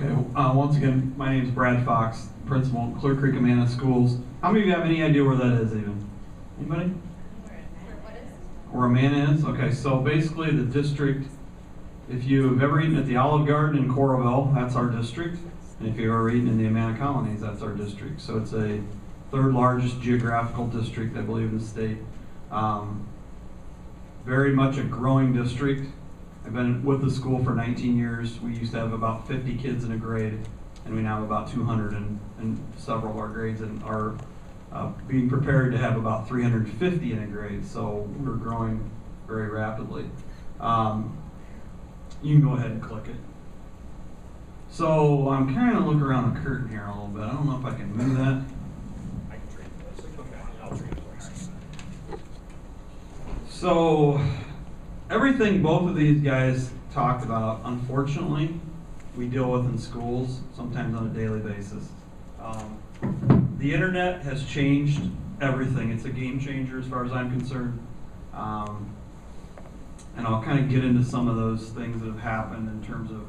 Okay, once again, my name is Brad Fox, principal at Creek-Amana Schools. How many of you have any idea where that is even? Anybody? Where Amana is? Okay, so basically the district, if you've ever eaten at the Olive Garden in Coralville, that's our district. And if you've ever eaten in the Amana Colonies, that's our district. So it's a third largest geographical district, I believe, in the state. Very much a growing district. I've been with the school for 19 years. We used to have about 50 kids in a grade, and we now have about 200 in several of our grades, and are being prepared to have about 350 in a grade. So we're growing very rapidly. You can go ahead and click it. So I'm kind of looking around the curtain here a little bit. I don't know if I can move that. So everything both of these guys talked about, unfortunately, we deal with in schools, sometimes on a daily basis. The internet has changed everything. It's a game changer as far as I'm concerned. And I'll kind of get into some of those things that have happened in terms of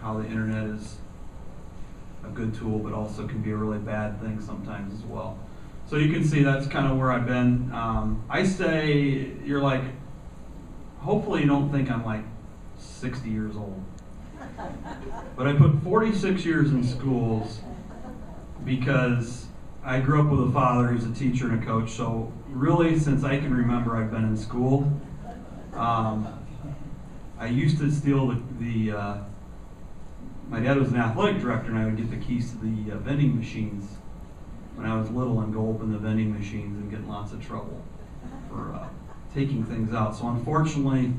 how the internet is a good tool, but also can be a really bad thing sometimes as well. So you can see that's kind of where I've been. I say, you're like, hopefully you don't think I'm like 60 years old. But I put 46 years in schools because I grew up with a father who's a teacher and a coach. So really, since I can remember, I've been in school. I used to steal my dad was an athletic director, and I would get the keys to the vending machines when I was little and go open the vending machines and get in lots of trouble for taking things out. So unfortunately,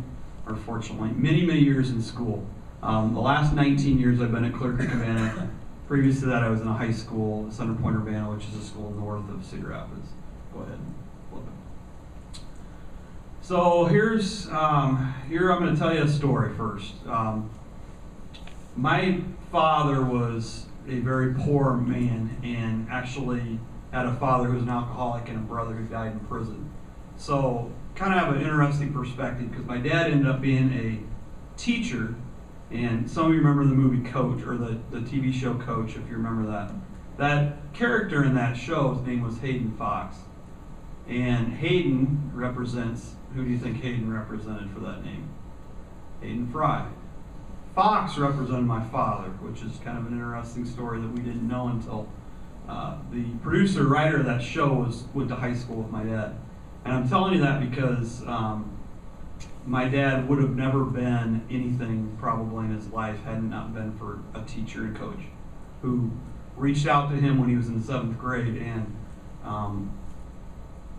or fortunately, many years in school. The last 19 years I've been at Creek-Amana. Previous to that, I was in a high school, Center Point, Urbana, which is a school north of Cedar Rapids. Go ahead and flip it. So here I'm going to tell you a story first. My father was a very poor man and actually had a father who was an alcoholic and a brother who died in prison. So kind of have an interesting perspective because my dad ended up being a teacher, and some of you remember the movie Coach, or the TV show Coach, if you remember that. That character in that show, his name was Hayden Fox. And Hayden represents, who do you think Hayden represented for that name? Hayden Fry. Fox represented my father, which is kind of an interesting story that we didn't know until the producer, writer of that show went to high school with my dad. And I'm telling you that because my dad would have never been anything probably in his life had it not been for a teacher and coach who reached out to him when he was in the 7th grade and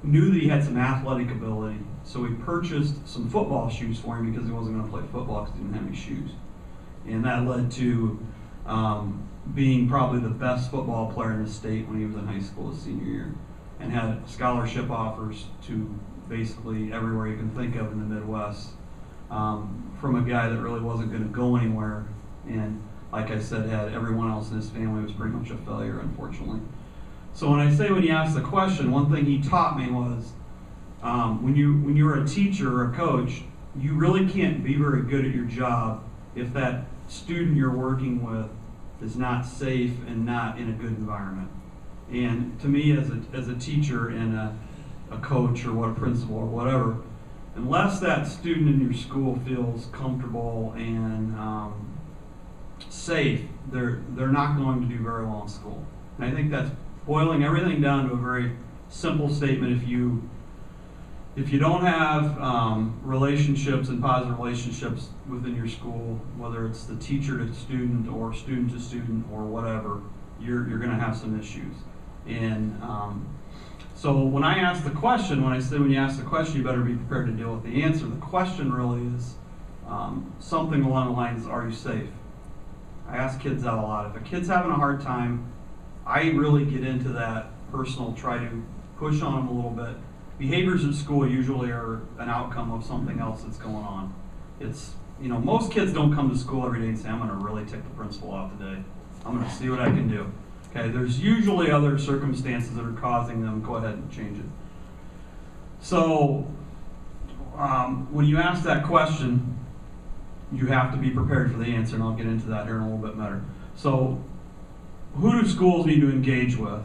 knew that he had some athletic ability. So he purchased some football shoes for him because he wasn't going to play football because he didn't have any shoes. And that led to being probably the best football player in the state when he was in high school his senior year, and had scholarship offers to basically everywhere you can think of in the Midwest from a guy that really wasn't going to go anywhere, and like I said, had everyone else in his family was pretty much a failure, unfortunately. So when you ask the question, one thing he taught me was when you're a teacher or a coach, you really can't be very good at your job if that student you're working with is not safe and not in a good environment. And to me, as a teacher and a coach or a principal or whatever, unless that student in your school feels comfortable and safe, they're not going to do very well in school. And I think that's boiling everything down to a very simple statement. If you don't have relationships and positive relationships within your school, whether it's the teacher to student or student to student or whatever, you're going to have some issues. And so when I ask the question, when you ask the question, you better be prepared to deal with the answer. The question really is something along the lines, are you safe? I ask kids that a lot. If a kid's having a hard time, I really get into that personal, try to push on them a little bit. Behaviors at school usually are an outcome of something else that's going on. It's, most kids don't come to school every day and say, I'm going to really tick the principal off today. I'm going to see what I can do. Okay, there's usually other circumstances that are causing them. Go ahead and change it. So when you ask that question, you have to be prepared for the answer, and I'll get into that here in a little bit better. So, who do schools need to engage with?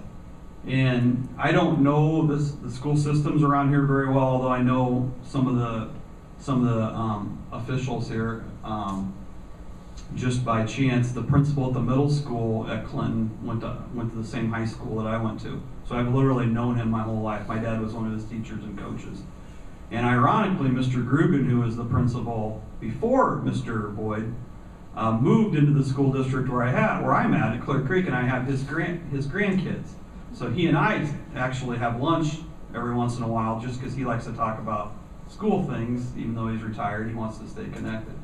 And I don't know the school systems around here very well, although I know some of the officials here. Just by chance, the principal at the middle school at Clinton went to the same high school that I went to. So I've literally known him my whole life. My dad was one of his teachers and coaches. And ironically, Mr. Grugan, who was the principal before Mr. Boyd, moved into the school district where I'm at Clear Creek, and I have his grandkids. So he and I actually have lunch every once in a while, just because he likes to talk about school things, even though he's retired. He wants to stay connected.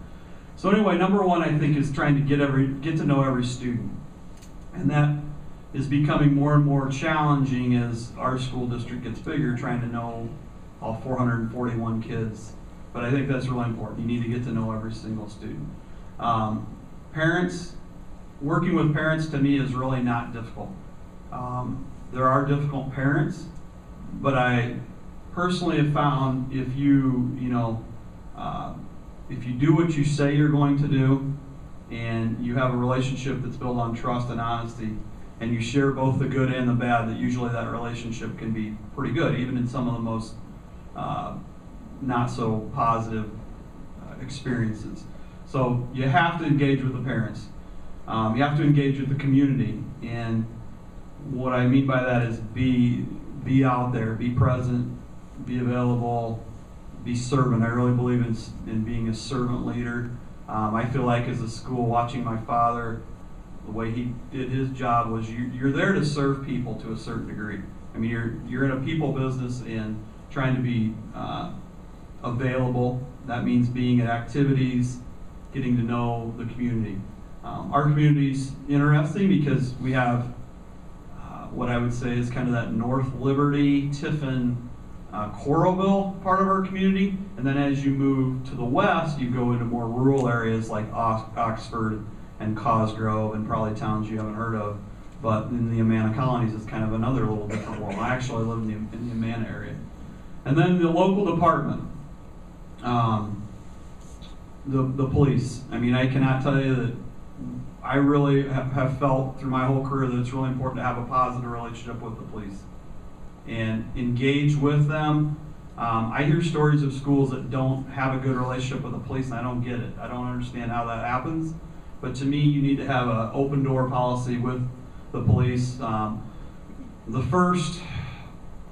So anyway, number one, I think, is trying to get to know every student, and that is becoming more and more challenging as our school district gets bigger, trying to know all 441 kids. But I think that's really important. You need to get to know every single student. Parents, working with parents to me is really not difficult. There are difficult parents, but I personally have found if you do what you say you're going to do, and you have a relationship that's built on trust and honesty, and you share both the good and the bad, that usually that relationship can be pretty good, even in some of the most not so positive experiences. So you have to engage with the parents. You have to engage with the community, and what I mean by that is be out there, be present, be available, be servant. I really believe in being a servant leader. I feel like as a school, watching my father, the way he did his job was you're there to serve people to a certain degree. I mean, you're in a people business and trying to be available. That means being at activities, getting to know the community. Our community's interesting because we have what I would say is kind of that North Liberty, Tiffin, Coralville part of our community, and then as you move to the west, you go into more rural areas like Oxford and Cosgrove and probably towns you haven't heard of. But in the Amana colonies, it's kind of another little different world. I actually live in the Amana area. And then the local department, the police. I mean, I cannot tell you that I really have felt through my whole career that it's really important to have a positive relationship with the police and engage with them. I hear stories of schools that don't have a good relationship with the police, and I don't get it. I don't understand how that happens. But to me, you need to have an open door policy with the police. The first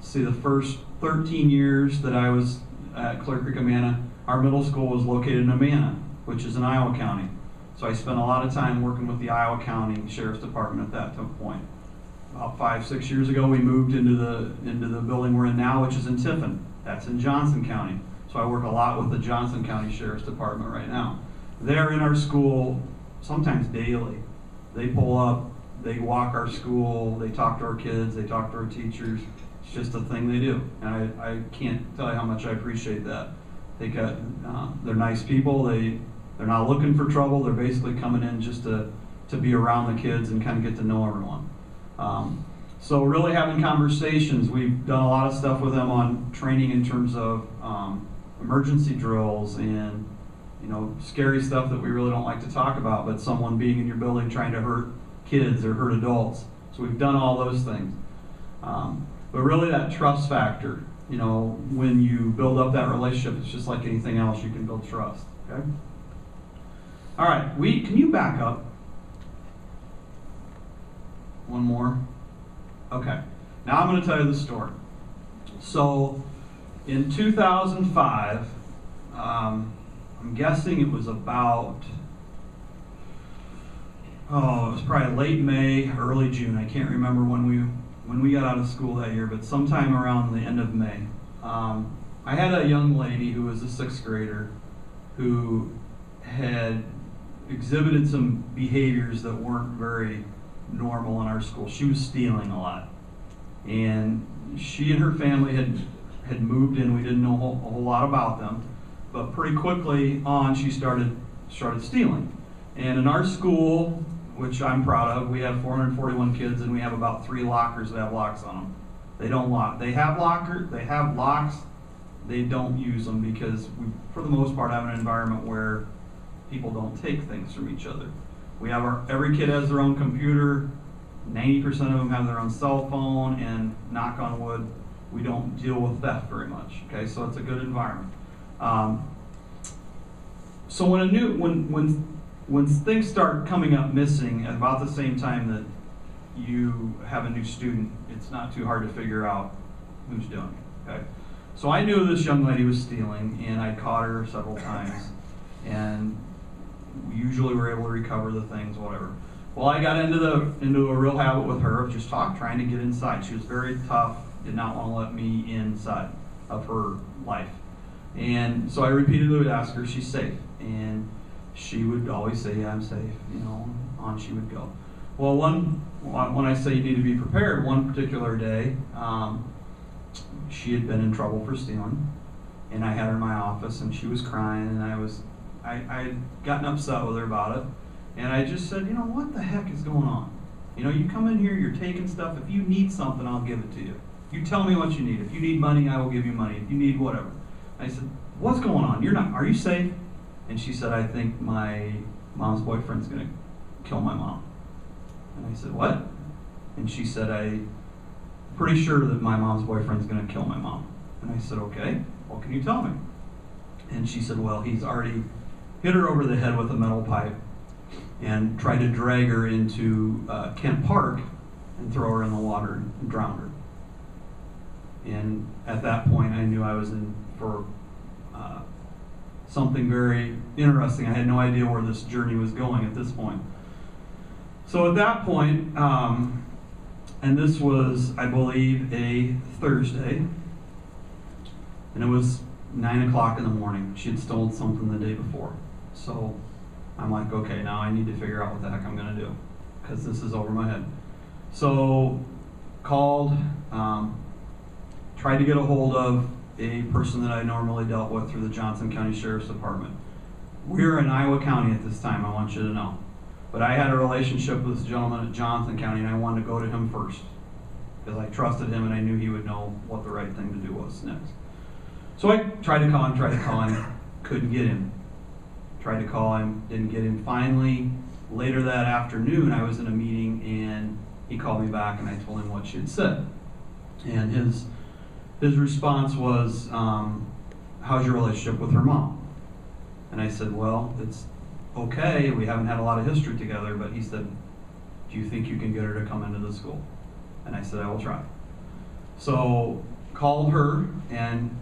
13 years that I was at Creek-Amana, our middle school was located in Amana, which is in Iowa County. So I spent a lot of time working with the Iowa County Sheriff's Department at that point. About 5-6 years ago, we moved into the building we're in now, which is in Tiffin. That's in Johnson County. So I work a lot with the Johnson County Sheriff's Department right now. They're in our school sometimes daily. They pull up, they walk our school, they talk to our kids, they talk to our teachers. It's just a thing they do, and I can't tell you how much I appreciate that. They're nice people. They're not looking for trouble. They're basically coming in just to be around the kids and kind of get to know everyone. So really having conversations. We've done a lot of stuff with them on training in terms of emergency drills and scary stuff that we really don't like to talk about, but someone being in your building trying to hurt kids or hurt adults. So we've done all those things. But really that trust factor, when you build up that relationship, it's just like anything else, you can build trust, okay? All right, can you back up? One more. Okay, now I'm going to tell you the story. So in 2005, I'm guessing it was about, it was probably late May, early June. I can't remember when we got out of school that year, but sometime around the end of May. I had a young lady who was a 6th grader who had exhibited some behaviors that weren't very normal in our school. She was stealing a lot. And she and her family had moved in. We didn't know a whole lot about them. But pretty quickly on, she started stealing. And in our school, which I'm proud of, we have 441 kids, and we have about 3 lockers that have locks on them. They don't lock. They have locks. They don't use them because we, for the most part, have an environment where people don't take things from each other. We have every kid has their own computer, 90% of them have their own cell phone, and knock on wood, we don't deal with theft very much. Okay, so it's a good environment. So when things start coming up missing at about the same time that you have a new student, it's not too hard to figure out who's doing it. Okay, so I knew this young lady was stealing, and I caught her several times, and we usually were able to recover the things, whatever. Well, I got into a real habit with her of just trying to get inside. She was very tough, did not want to let me inside of her life. And so I repeatedly would ask her, she's safe. And she would always say, yeah, I'm safe, you know, on she would go. Well, when I say you need to be prepared, one particular day, she had been in trouble for stealing, and I had her in my office, and she was crying, and I had gotten upset with her about it, and I just said, you know, what the heck is going on? You know, you come in here, you're taking stuff. If you need something, I'll give it to you. You tell me what you need. If you need money, I will give you money. If you need whatever. I said, what's going on? Are you safe? And she said, I think my mom's boyfriend's going to kill my mom. And I said, what? And she said, I'm pretty sure that my mom's boyfriend's going to kill my mom. And I said, okay, what can you tell me? And she said, well, he's already hit her over the head with a metal pipe and tried to drag her into Kent Park and throw her in the water and drown her. And at that point, I knew I was in for something very interesting. I had no idea where this journey was going at this point. So at that point, and this was, I believe, a Thursday, and it was 9 o'clock in the morning. She had stolen something the day before. So I'm like, okay, now I need to figure out what the heck I'm going to do, because this is over my head. So called, tried to get a hold of a person that I normally dealt with through the Johnson County Sheriff's Department. We're in Iowa County at this time, I want you to know. But I had a relationship with this gentleman at Johnson County, and I wanted to go to him first, because I trusted him and I knew he would know what the right thing to do was next. So I tried to call him, couldn't get him. Tried to call him, didn't get him. Finally, later that afternoon, I was in a meeting, and he called me back, and I told him what she had said. And his response was, how's your relationship with her mom? And I said, well, it's okay. We haven't had a lot of history together. But he said, do you think you can get her to come into the school? And I said, I will try. So called her, and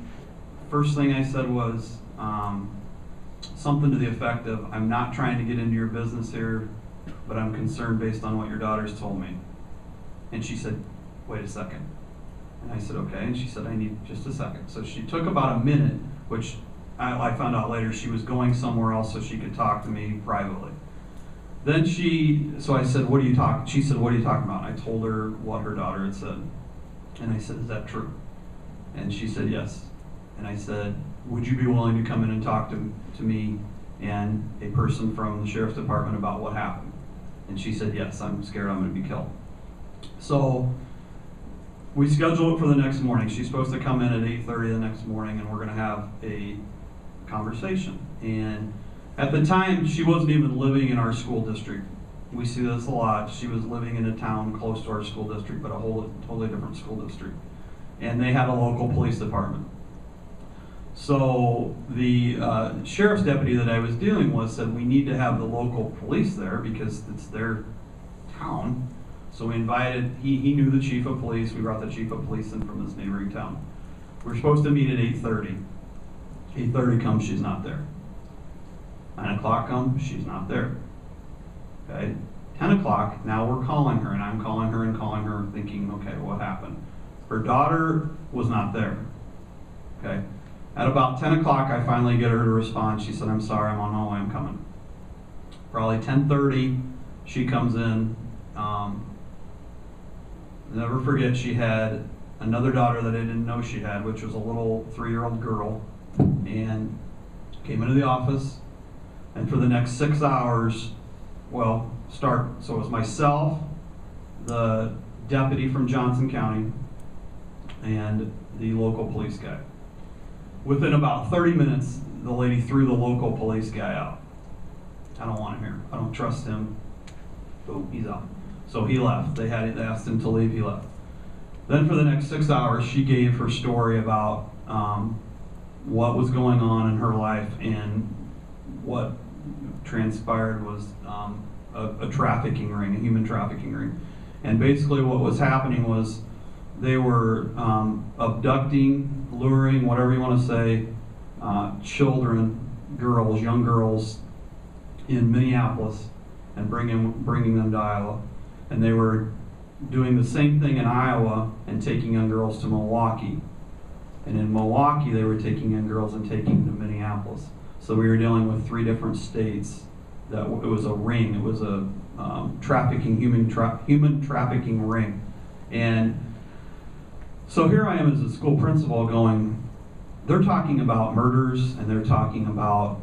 first thing I said was something to the effect of, I'm not trying to get into your business here, but I'm concerned based on what your daughter's told me. And she said, wait a second. And I said, okay. And she said, I need just a second. So she took about a minute, which I found out later she was going somewhere else so she could talk to me privately. Then so I said, she said, what are you talking about? And I told her what her daughter had said. And I said, is that true? And she said, yes. And I said, would you be willing to come in and talk to me and a person from the Sheriff's Department about what happened? And she said, yes, I'm scared I'm going to be killed. So we scheduled it for the next morning. She's supposed to come in at 8:30 the next morning, and we're going to have a conversation. And at the time, she wasn't even living in our school district. We see this a lot. She was living in a town close to our school district, but a totally different school district. And they had a local police department. So the sheriff's deputy that I was dealing with said, we need to have the local police there because it's their town. So we invited, he knew the chief of police. We brought the chief of police in from this neighboring town. We're supposed to meet at 8:30. 8:30 comes, she's not there. 9 o'clock comes, she's not there. Okay, 10 o'clock, now we're calling her, and I'm calling her and calling her, thinking, okay, what happened? Her daughter was not there. Okay, at about 10 o'clock, I finally get her to respond. She said, I'm sorry, I'm on my way, I'm coming. Probably 10:30, she comes in. Never forget, she had another daughter that I didn't know she had, which was a little 3-year-old girl, and came into the office, and for the next 6 hours, so it was myself, the deputy from Johnson County, and the local police guy. Within about 30 minutes, the lady threw the local police guy out. I don't want him here. I don't trust him. Boom, he's out. So he left. They asked him to leave, he left. Then for the next 6 hours, she gave her story about what was going on in her life, and what transpired was a trafficking ring, a human trafficking ring. And basically what was happening was they were abducting, luring, whatever you want to say, children, girls, young girls in Minneapolis, and bringing them to Iowa. And they were doing the same thing in Iowa and taking young girls to Milwaukee. And in Milwaukee, they were taking young girls and taking them to Minneapolis. So we were dealing with 3 different states. That it was a ring. It was a trafficking, human trafficking ring. And so here I am as a school principal going, they're talking about murders, and they're talking about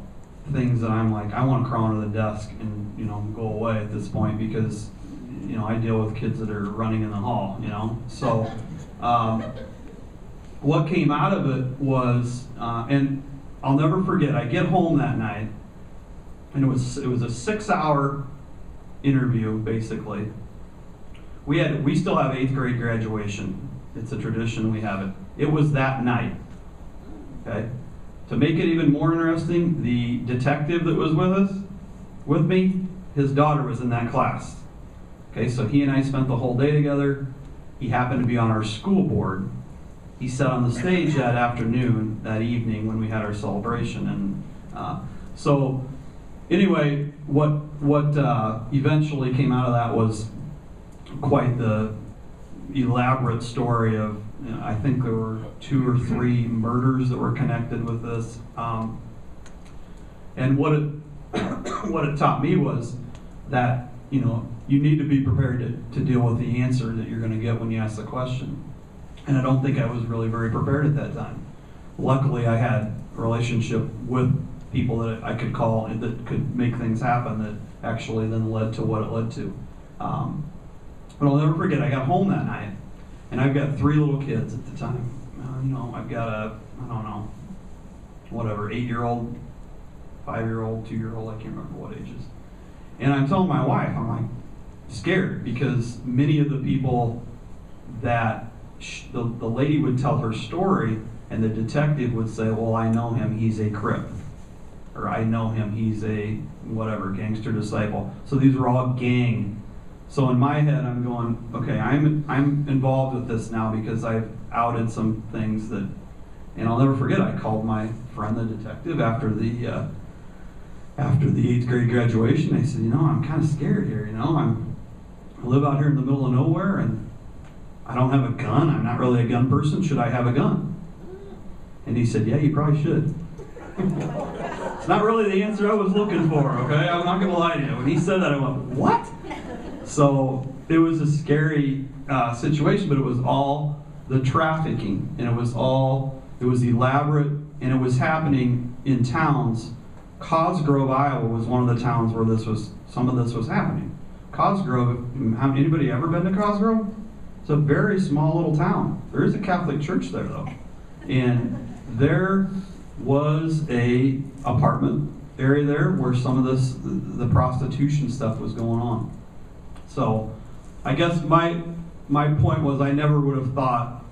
things that I'm like, I want to crawl under the desk and, you know, go away at this point, because, you know, I deal with kids that are running in the hall, you know. So what came out of it was, and I'll never forget, I get home that night, and it was a 6-hour interview, basically. We still have 8th grade graduation. It's a tradition, we have it. It was that night. Okay? To make it even more interesting, the detective that was with me, his daughter was in that class. Okay, so he and I spent the whole day together. He happened to be on our school board. He sat on the stage that afternoon, that evening, when we had our celebration. And so anyway, what eventually came out of that was quite the elaborate story of, you know, I think there were 2 or 3 murders that were connected with this. And what it taught me was that, you know, you need to be prepared to deal with the answer that you're going to get when you ask the question. And I don't think I was really very prepared at that time. Luckily, I had a relationship with people that I could call and that could make things happen that actually then led to what it led to. But I'll never forget, I got home that night, and I've got 3 little kids at the time. You know, I've got a, I don't know, whatever, 8-year-old, 5-year-old, 2-year-old, I can't remember what ages. And I'm telling my wife, I'm like scared, because many of the people that the lady would tell her story, and the detective would say, well, I know him, he's a Crip. Or I know him, he's a whatever, gangster disciple. So these were all gang. So in my head, I'm going, okay, I'm involved with this now because I've outed some things that, and I'll never forget, I called my friend, the detective, after the 8th grade graduation. I said, you know, I'm kind of scared here, you know, I live out here in the middle of nowhere, and I don't have a gun. I'm not really a gun person. Should I have a gun? And he said, yeah, you probably should. It's not really the answer I was looking for, okay? I'm not going to lie to you. When he said that, I went, what? So it was a scary situation, but it was all the trafficking, and it was elaborate, and it was happening in towns. Cosgrove, Iowa was one of the towns where some of this was happening. Cosgrove, anybody ever been to Cosgrove? It's a very small little town. There is a Catholic church there, though. And there was a apartment area there where some of the prostitution stuff was going on. So I guess my point was, I never would have thought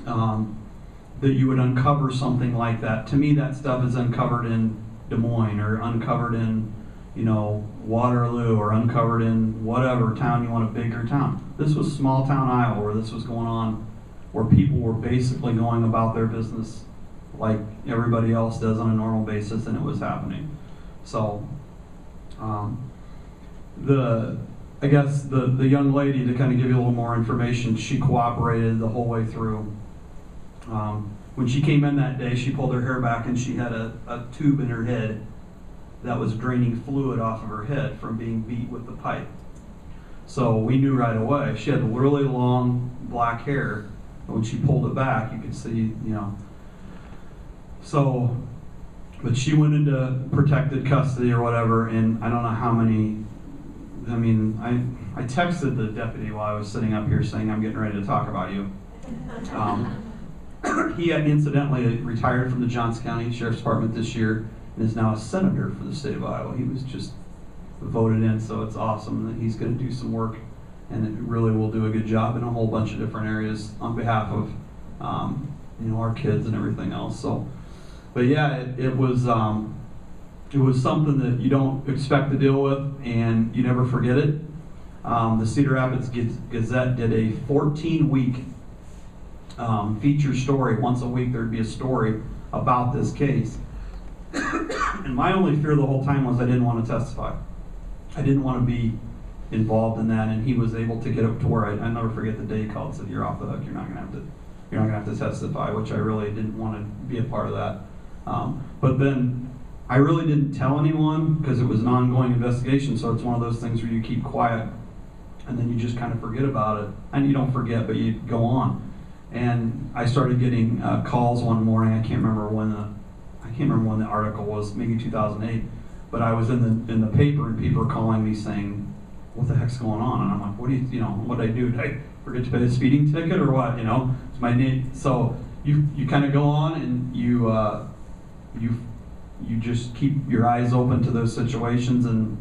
that you would uncover something like that. To me, that stuff is uncovered in Des Moines, or uncovered in, you know, Waterloo, or uncovered in whatever town you want, a bigger town. This was small town Iowa where this was going on, where people were basically going about their business like everybody else does on a normal basis, and it was happening. So I guess the young lady, to kind of give you a little more information, she cooperated the whole way through. When she came in that day, she pulled her hair back, and she had a tube in her head that was draining fluid off of her head from being beat with the pipe. So we knew right away. She had really long black hair, and when she pulled it back, you could see, you know. So, but she went into protected custody or whatever, and I don't know how many. I mean, I texted the deputy while I was sitting up here saying, I'm getting ready to talk about you. He had incidentally retired from the Johnson County Sheriff's Department this year, and is now a senator for the state of Iowa. He was just voted in, so it's awesome that he's going to do some work, and it really will do a good job in a whole bunch of different areas on behalf of our kids and everything else. So, but yeah, it was something that you don't expect to deal with, and you never forget it. The Cedar Rapids Gazette did a 14-week feature story. Once a week there'd be a story about this case. And my only fear the whole time was I didn't want to testify. I didn't want to be involved in that, and he was able to get up to where I never forget the day he called and said, "You're off the hook. You're not gonna have to testify," which I really didn't want to be a part of that. But then I really didn't tell anyone because it was an ongoing investigation. So it's one of those things where you keep quiet, and then you just kind of forget about it. And you don't forget, but you go on. And I started getting calls one morning. I can't remember when the article was, maybe 2008. But I was in the paper, and people were calling me saying, "What the heck's going on?" And I'm like, what did I do? Did I forget to pay a speeding ticket or what? It's my name. So you kind of go on, and you just keep your eyes open to those situations. And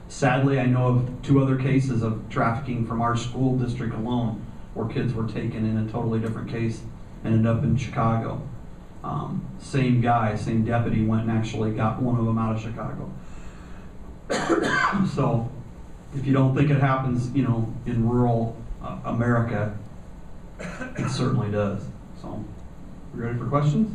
sadly, I know of 2 other cases of trafficking from our school district alone, where kids were taken in a totally different case and ended up in Chicago. Same guy, same deputy went and actually got one of them out of Chicago. So if you don't think it happens, in rural America, it certainly does. So, you ready for questions?